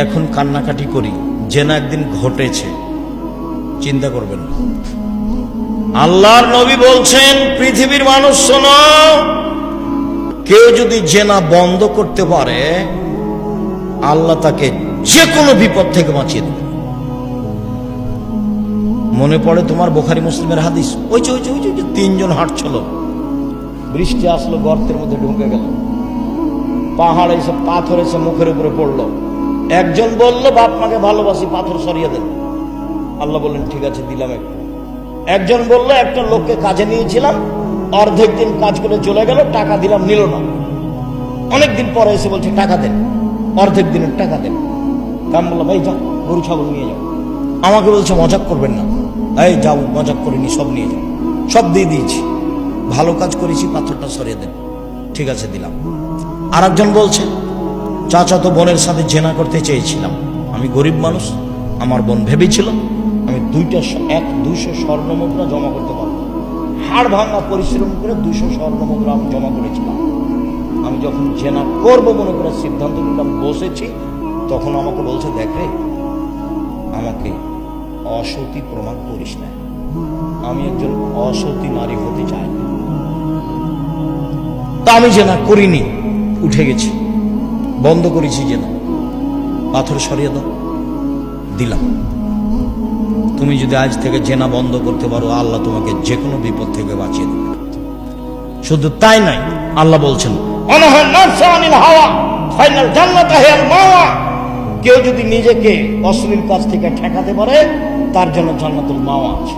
এখন কান্নাকাটি করি, জেনা একদিন ঘটেছে, চিন্তা করবেন না। আল্লাহর নবী বলছেন, পৃথিবীর মানুষ শোনো, কেউ যদি জেনা বন্ধ করতে পারে আল্লাহ তাকে যে কোনো বিপদ থেকে বাঁচিয়ে দেবে। মনে পড়ে তোমার বুখারী মুসলিমের হাদিস, ওই যে তিনজন হাঁটছিল, বৃষ্টি আসলো, গর্তের মধ্যে ঢুকে গেল, পাহাড় এসে পাথর এসে মুখের উপরে পড়লো। একজন বলল, বাপ মাকে ভালোবাসি, পাথর সরিয়ে দেন। আল্লাহ বললেন, ঠিক আছে দিলাম একটু। একজন বলল, একটা লোককে কাজে নিয়েছিলাম, অর্ধেক দিন কাজ করে চলে গেল, টাকা দিলাম, নিল না। অনেকদিন পরে এসে বলছে টাকা দেন, অর্ধেক দিনের টাকা দেন। আমি বললাম, এই যাও গরু ছাগল নিয়ে যাও। আমাকে বলছে মজাক করবেন না। এই যাও, মজাক করিনি, সব নিয়ে যাও। সব দিয়ে দিয়েছি, ভালো কাজ করেছি, পাথরটা সরিয়ে দেন। ঠিক আছে দিলাম। আর একজন বলছে, চাচাতো বোনের সাথে জেনা করতে চেয়েছিলাম, আমি গরিব মানুষ, আমার বোন ভেবেছিল আমি 200 স্বর্ণ মুদ্রা জমা করতে পারবো। হাড় ভাঙা পরিশ্রম করে 200 স্বর্ণ মুদ্রা আমি জমা করেছিলাম। আমি যখন জেনা করবো মনে করে সিদ্ধান্ত নিলাম, বসেছি, তখন আমাকে বলছে, দেখ রে, আমাকে অসতী প্রমাণ করিস না, আমি একজন অসতী নারী হতে চাই না। তা আমি জেনা করিনি, উঠে গেছি, বন্ধ করেছি জেনা, পাথর সরিয়ে দাও, দিলাম। তুমি যদি আজ থেকে জেনা বন্ধ করতে পারো, আল্লাহ তোমাকে যে কোনো বিপদ থেকে বাঁচিয়ে দেবে। শুধু তাই নয়, আল্লাহ বলছেন, কেউ যদি নিজেকে অশ্লীল কাজ থেকে ঠেকাতে পারে, তার জন্য জান্নাতুল মাওয়া আছে।